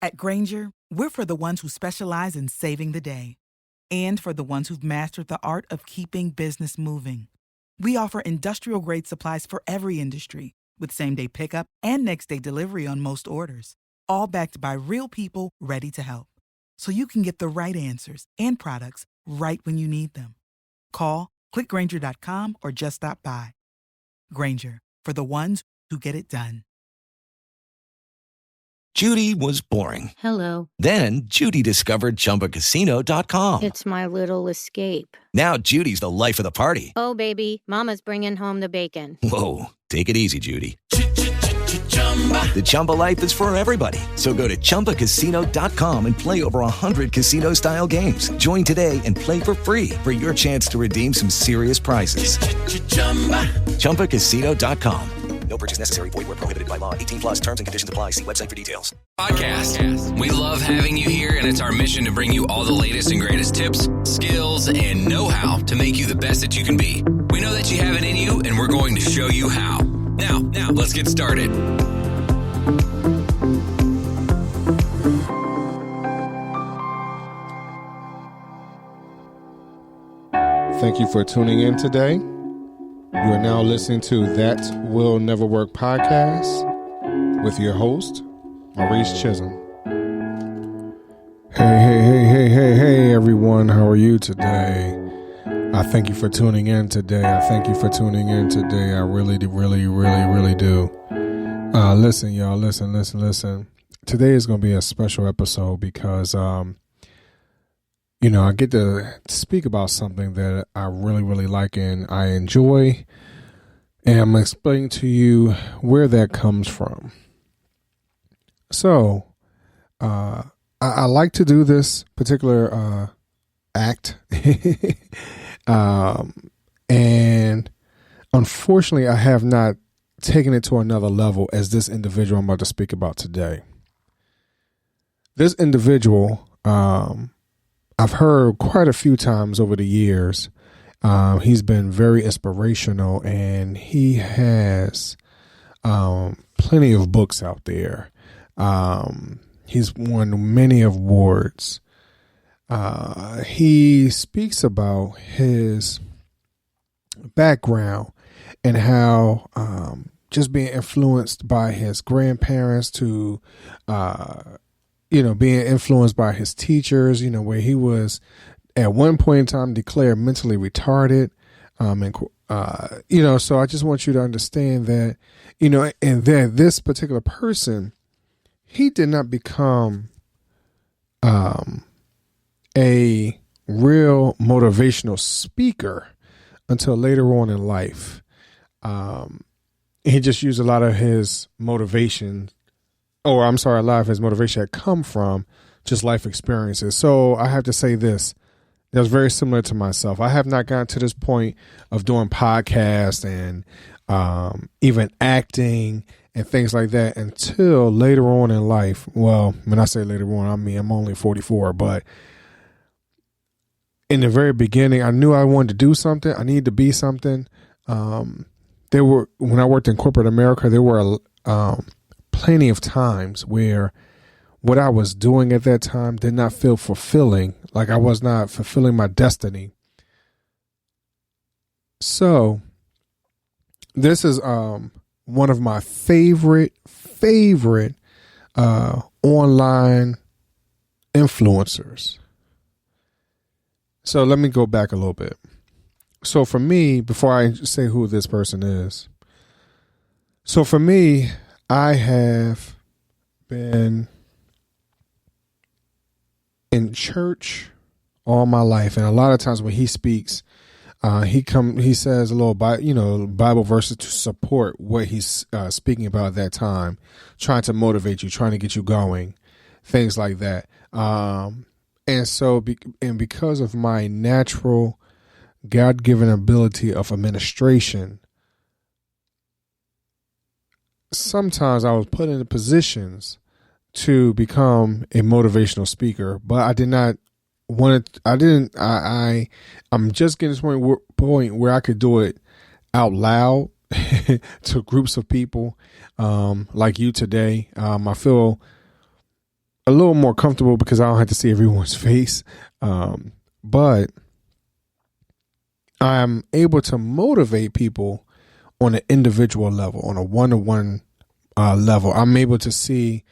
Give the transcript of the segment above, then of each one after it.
At Granger, we're for the ones who specialize in saving the day and for the ones who've mastered the art of keeping business moving. We offer industrial-grade supplies for every industry with same-day pickup and next-day delivery on most orders, all backed by real people ready to help. So you can get the right answers and products right when you need them. Call, clickgranger.com, or just stop by. Granger, for the ones who get it done. Judy was boring. Hello. Then Judy discovered ChumbaCasino.com. It's my little escape. Now Judy's the life of the party. Oh, baby, mama's bringing home the bacon. Whoa, take it easy, Judy. The Chumba life is for everybody. So go to ChumbaCasino.com and play over 100 casino-style games. Join today and play for free for your chance to redeem some serious prizes. ChumbaCasino.com. No purchase necessary. Void where prohibited by law. 18 plus terms and conditions apply. See website for details. Podcast. We love having you here, and it's our mission to bring you all the latest and greatest tips, skills, and know-how to make you the best that you can be. We know that you have it in you, and we're going to show you how. Now, let's get started. Thank you for tuning in today. You are now listening to That Will Never Work podcast with your host, Maurice Chisholm. Hey, everyone. How are you today? I thank you for tuning in today. I really do. Listen, y'all. Listen. Today is going to be a special episode because, I get to speak about something that I really like and I enjoy. And I'm explaining to you where that comes from. So, I like to do this particular act. And unfortunately, I have not taken it to another level as this individual I'm about to speak about today. This individual, I've heard quite a few times over the years. He's been very inspirational, and he has plenty of books out there. He's won many awards. He speaks about his background and how just being influenced by his grandparents to being influenced by his teachers, where he was at one point in time declared mentally retarded. So I just want you to understand that, and that this particular person, he did not become a real motivational speaker until later on in life. He just used a lot of his motivation a lot of his motivation had come from just life experiences. So I have to say this. That was very similar to myself. I have not gotten to this point of doing podcasts and even acting and things like that until later on in life. Well, when I say later on, I mean I'm only 44, but in the very beginning, I knew I wanted to do something. I needed to be something. When I worked in corporate America, there were plenty of times where what I was doing at that time did not feel fulfilling, like I was not fulfilling my destiny. So this is one of my favorite online influencers. So let me go back a little bit. So for me, before I say who this person is, I have been in church all my life, and a lot of times when he speaks, he says a little Bible verses to support what he's speaking about at that time, trying to motivate you, trying to get you going, things like that. And because of my natural God-given ability of administration, sometimes I was put into positions to become a motivational speaker, but I did not want it. I'm just getting to this point where I could do it out loud to groups of people, like you today. I feel a little more comfortable because I don't have to see everyone's face. But I'm able to motivate people on an individual level, on a one-to-one level. I'm able to see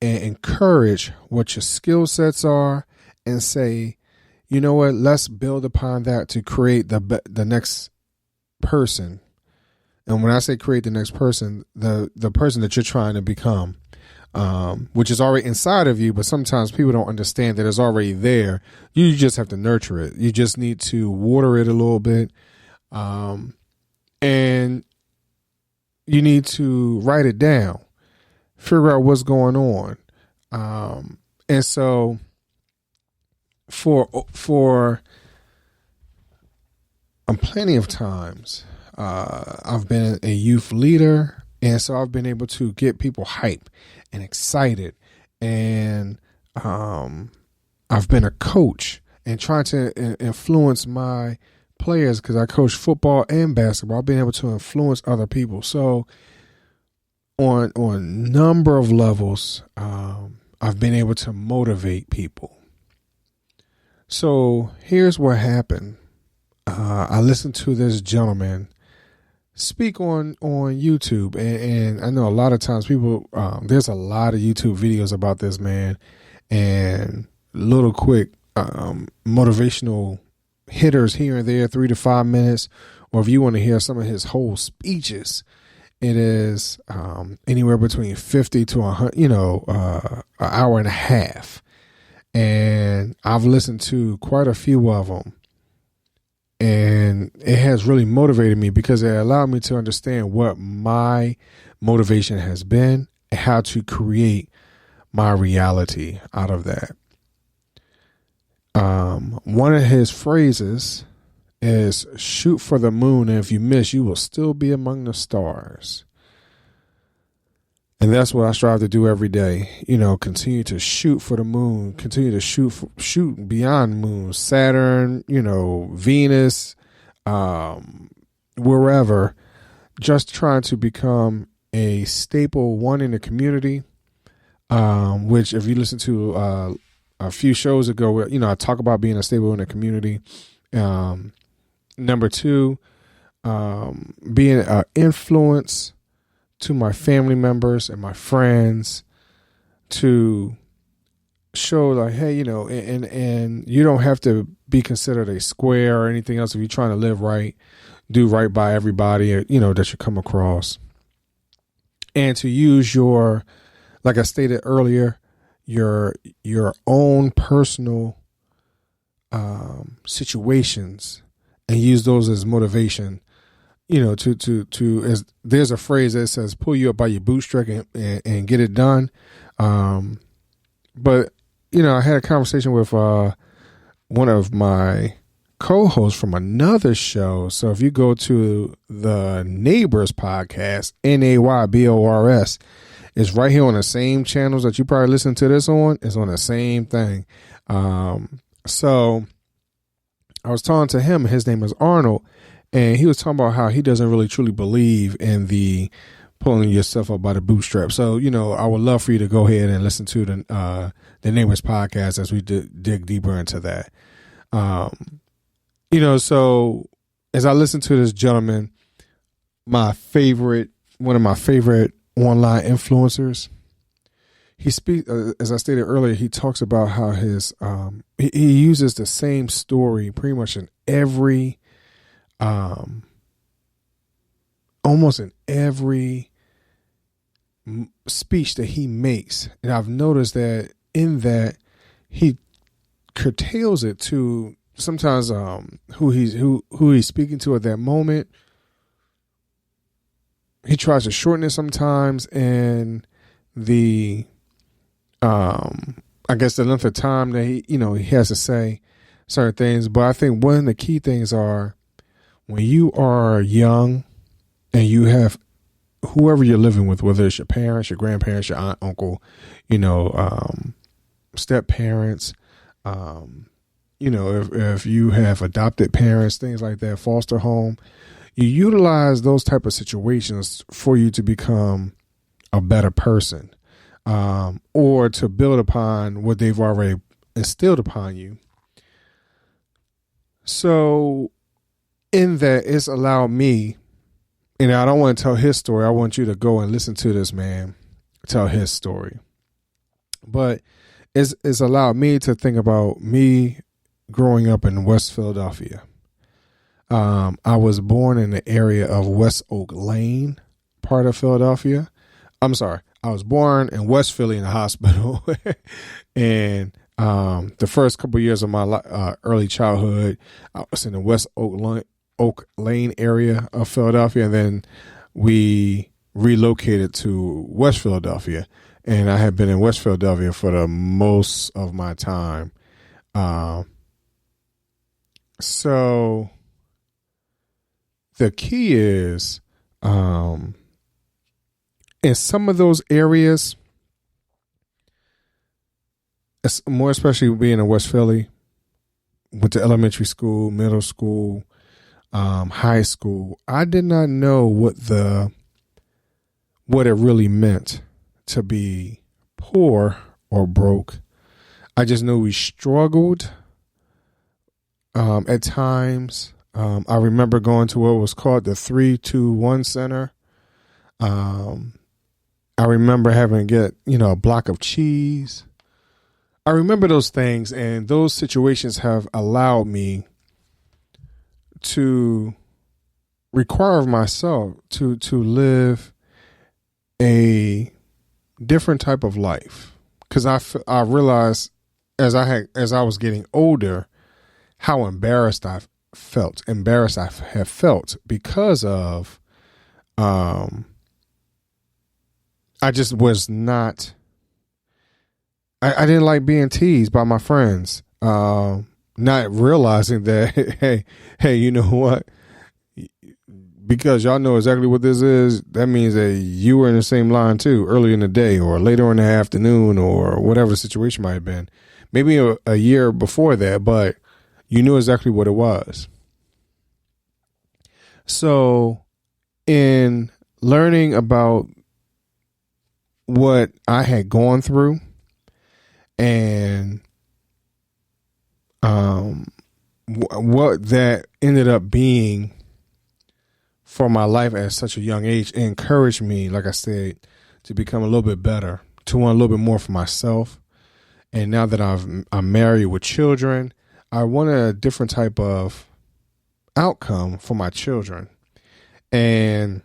and encourage what your skill sets are and say, you know what, let's build upon that to create the next person. And when I say create the next person, the person that you're trying to become, which is already inside of you, but sometimes people don't understand that it's already there. You just have to nurture it. You just need to water it a little bit. And you need to write it down, figure out what's going on. And so for plenty of times, I've been a youth leader, and so I've been able to get people hyped and excited. And I've been a coach and trying to influence my players because I coach football and basketball. I've been able to influence other people. So on a number of levels, I've been able to motivate people. So here's what happened. I listened to this gentleman speak on YouTube, and I know a lot of times people, there's a lot of YouTube videos about this man, and little quick motivational hitters here and there, 3 to 5 minutes, or if you want to hear some of his whole speeches, it is anywhere between 50 to 100, an hour and a half. And I've listened to quite a few of them. And it has really motivated me because it allowed me to understand what my motivation has been and how to create my reality out of that. One of his phrases is shoot for the moon, and if you miss, you will still be among the stars. And that's what I strive to do every day. Continue to shoot for the moon, continue to shoot beyond moon, Saturn, Venus, wherever, just trying to become a staple one in the community, which if you listen to a few shows ago, where, I talk about being a staple in the community. Number 2, being an influence to my family members and my friends to show like, hey, and you don't have to be considered a square or anything else if you're trying to live right, do right by everybody, that you come across. And to use your, like I stated earlier, your own personal situations and use those as motivation. As there's a phrase that says, pull you up by your bootstrap and get it done. But, I had a conversation with one of my co-hosts from another show. So if you go to the Neighbors podcast, NAYBORS, it's right here on the same channels that you probably listen to this on. It's on the same thing. So I was talking to him. His name is Arnold. And he was talking about how he doesn't really truly believe in the pulling yourself up by the bootstrap. So, I would love for you to go ahead and listen to the Neighbors podcast as we dig deeper into that. So as I listen to this gentleman, one of my favorite online influencers, he speaks, as I stated earlier, he talks about how his, he uses the same story pretty much in every, almost in every speech that he makes. And I've noticed that in that he curtails it to sometimes who he's speaking to at that moment. He tries to shorten it sometimes, and the I guess the length of time that he has to say certain things. But I think one of the key things are when you are young and you have whoever you're living with, whether it's your parents, your grandparents, your aunt, uncle, step parents, if you have adopted parents, things like that, foster home, you utilize those type of situations for you to become a better person. or to build upon what they've already instilled upon you. So in that, it's allowed me, and I don't want to tell his story. I want you to go and listen to this man tell his story. But it's allowed me to think about me growing up in West Philadelphia. I was born in the area of West Oak Lane, part of Philadelphia. I'm sorry. I was born in West Philly in the hospital. And the first couple of years of my early childhood, I was in the West Oak Lane area of Philadelphia. And then we relocated to West Philadelphia. And I had been in West Philadelphia for the most of my time. So the key is, in some of those areas, more especially being in West Philly, went to elementary school, middle school, high school, I did not know what it really meant to be poor or broke. I just knew we struggled at times. I remember going to what was called the 3-2-1 Center. I remember having to get, a block of cheese. I remember those things, and those situations have allowed me to require of myself to live a different type of life. Because I realized as I was getting older how embarrassed I have felt because of I just was not. I didn't like being teased by my friends, not realizing that hey, you know what? Because y'all know exactly what this is, that means that you were in the same line too, early in the day or later in the afternoon or whatever the situation might have been. Maybe a year before that, but you knew exactly what it was. So in learning about what I had gone through and what that ended up being for my life at such a young age, it encouraged me, like I said, to become a little bit better, to want a little bit more for myself. And now that I'm married with children, I want a different type of outcome for my children. And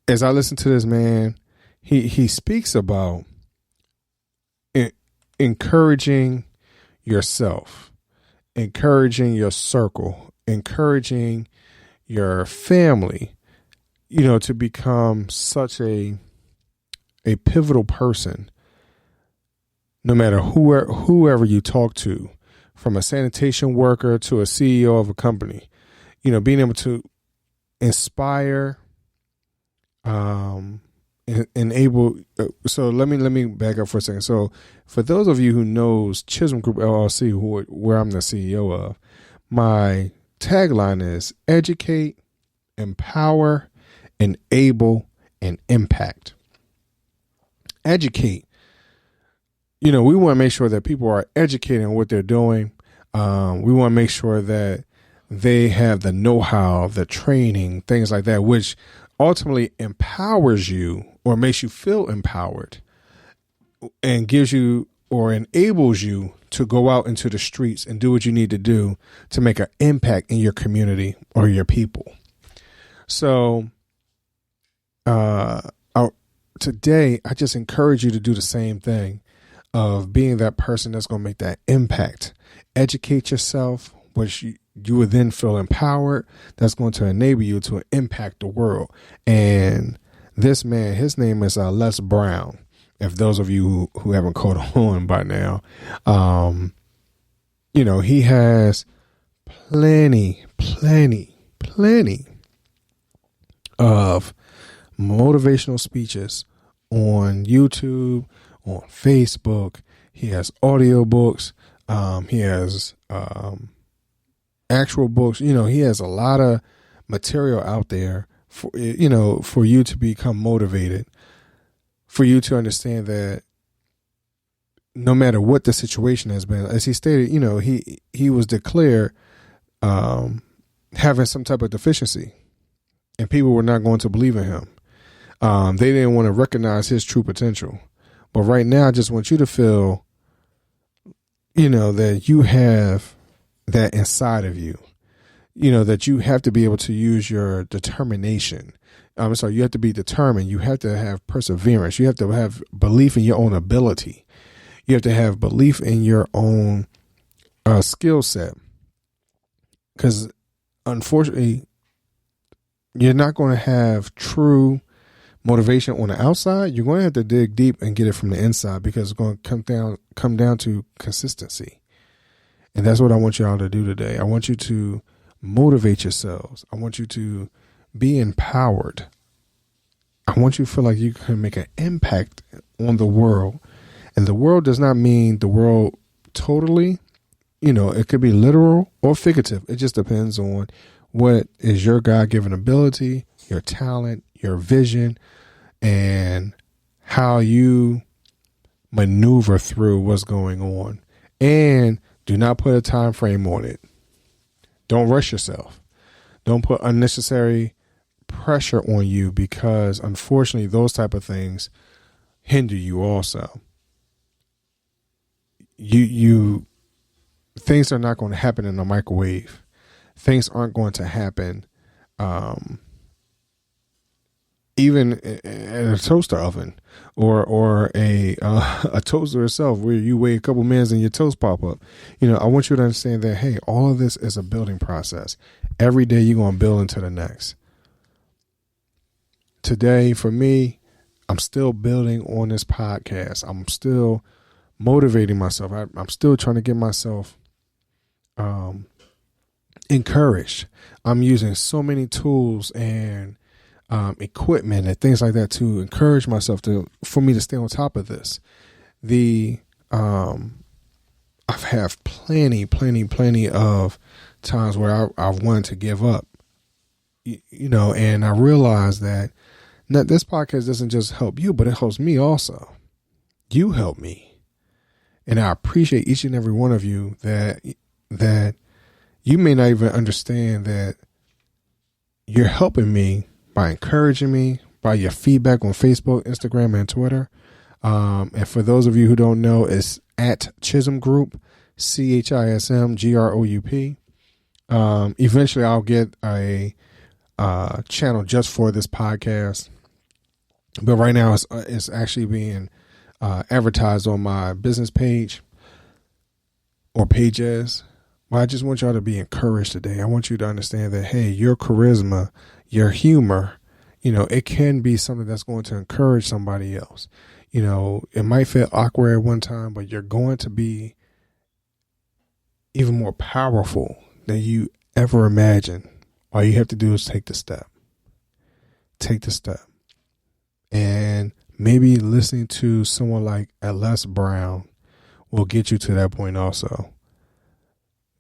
as I listen to this man, he speaks about encouraging yourself, encouraging your circle, encouraging your family, to become such a pivotal person, no matter whoever you talk to, from a sanitation worker to a CEO of a company, being able to inspire, enable. So let me back up for a second. So for those of you who knows Chisholm Group LLC, where I'm the CEO of, my tagline is educate, empower, enable, and impact. Educate. We want to make sure that people are educated on what they're doing. We want to make sure that they have the know-how, the training, things like that, which ultimately empowers you or makes you feel empowered and gives you or enables you to go out into the streets and do what you need to do to make an impact in your community or your people. So today, I just encourage you to do the same thing of being that person that's going to make that impact. Educate yourself, which you would then feel empowered. That's going to enable you to impact the world. And this man, his name is Les Brown. If those of you who haven't caught on by now, he has plenty of motivational speeches on YouTube, on Facebook. He has audio books. He has actual books. He has a lot of material out there for you to become motivated. for you to understand that no matter what the situation has been, as he stated, he was declared having some type of deficiency, and people were not going to believe in him. They didn't want to recognize his true potential. But right now, I just want you to feel, that you have that inside of you, that you have to be able to use your determination. You have to be determined. You have to have perseverance. You have to have belief in your own ability. You have to have belief in your own skill set. Because unfortunately, you're not going to have true motivation on the outside. You're going to have to dig deep and get it from the inside, because it's going to come down to consistency. And that's what I want y'all to do today. I want you to motivate yourselves. I want you to be empowered. I want you to feel like you can make an impact on the world. And the world does not mean the world totally. It could be literal or figurative. It just depends on what is your God-given ability, your talent, your vision, and how you maneuver through what's going on. And do not put a time frame on it. Don't rush yourself. Don't put unnecessary pressure on you, because unfortunately those type of things hinder you also. Things are not going to happen in a microwave. Things aren't going to happen even in a toaster oven or a toaster itself, where you wait a couple minutes and your toast pop up. I want you to understand that, hey, all of this is a building process. Every day you're going to build into the next. Today, for me, I'm still building on this podcast. I'm still motivating myself. I'm still trying to get myself encouraged. I'm using so many tools and equipment and things like that to encourage myself for me to stay on top of this. I've had plenty of times where I've wanted to give up, and I realized that this podcast doesn't just help you, but it helps me also. You help me. And I appreciate each and every one of you that you may not even understand that you're helping me by encouraging me, by your feedback on Facebook, Instagram, and Twitter. And for those of you who don't know, it's at Chisholm Group, ChismGroup. Eventually I'll get a channel just for this podcast. But right now it's actually being advertised on my business page or pages. But I just want y'all to be encouraged today. I want you to understand that, hey, your charisma, your humor, it can be something that's going to encourage somebody else. It might feel awkward at one time, but you're going to be even more powerful than you ever imagined. All you have to do is take the step. Take the step. And maybe listening to someone like Les Brown will get you to that point also.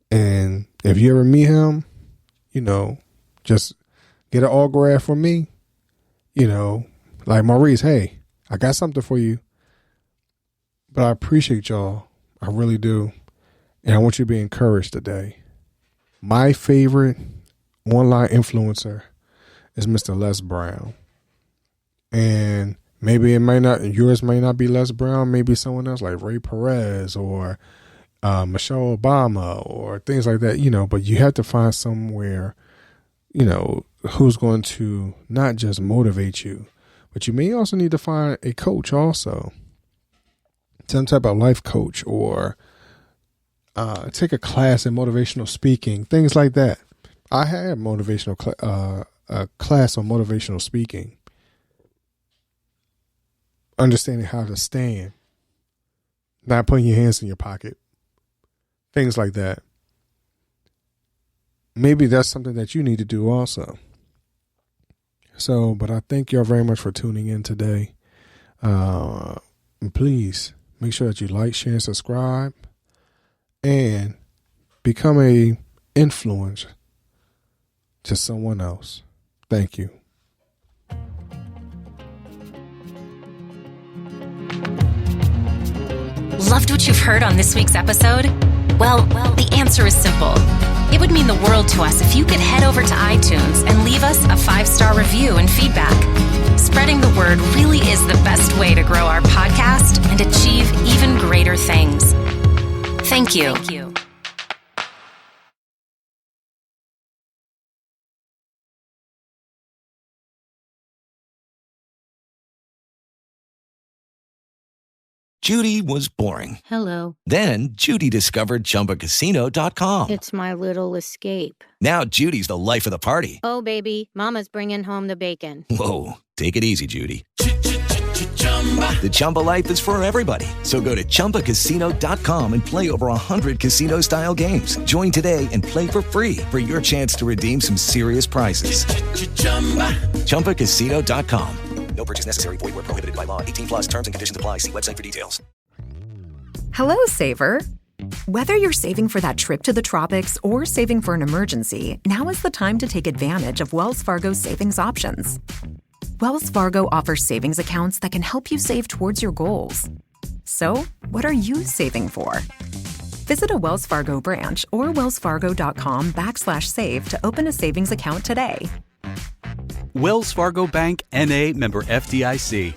And if you ever meet him, just get an autograph from me. Like, Maurice, hey, I got something for you. But I appreciate y'all. I really do. And I want you to be encouraged today. My favorite online influencer is Mr. Les Brown. And maybe yours may not be Les Brown, maybe someone else like Ray Perez or Michelle Obama or things like that, but you have to find somewhere, who's going to not just motivate you, but you may also need to find a coach also, some type of life coach, or take a class in motivational speaking, things like that. I had motivational a class on motivational speaking. Understanding how to stand, not putting your hands in your pocket, things like that. Maybe that's something that you need to do also. So, but I thank y'all very much for tuning in today. Please make sure that you like, share, and subscribe, and become a influence to someone else. Thank you. Loved what you've heard on this week's episode? Well, the answer is simple. It would mean the world to us if you could head over to iTunes and leave us a 5-star review and feedback. Spreading the word really is the best way to grow our podcast and achieve even greater things. Thank you. Judy was boring. Hello. Then Judy discovered ChumbaCasino.com. It's my little escape. Now Judy's the life of the party. Oh, baby, mama's bringing home the bacon. Whoa, take it easy, Judy. The Chumba life is for everybody. So go to ChumbaCasino.com and play over 100 casino-style games. Join today and play for free for your chance to redeem some serious prizes. ChumbaCasino.com. No purchase necessary. Void where prohibited by law. 18 plus terms and conditions apply. See website for details. Hello, Saver. Whether you're saving for that trip to the tropics or saving for an emergency, now is the time to take advantage of Wells Fargo's savings options. Wells Fargo offers savings accounts that can help you save towards your goals. So, what are you saving for? Visit a Wells Fargo branch or wellsfargo.com/save to open a savings account today. Wells Fargo Bank, N.A., member FDIC.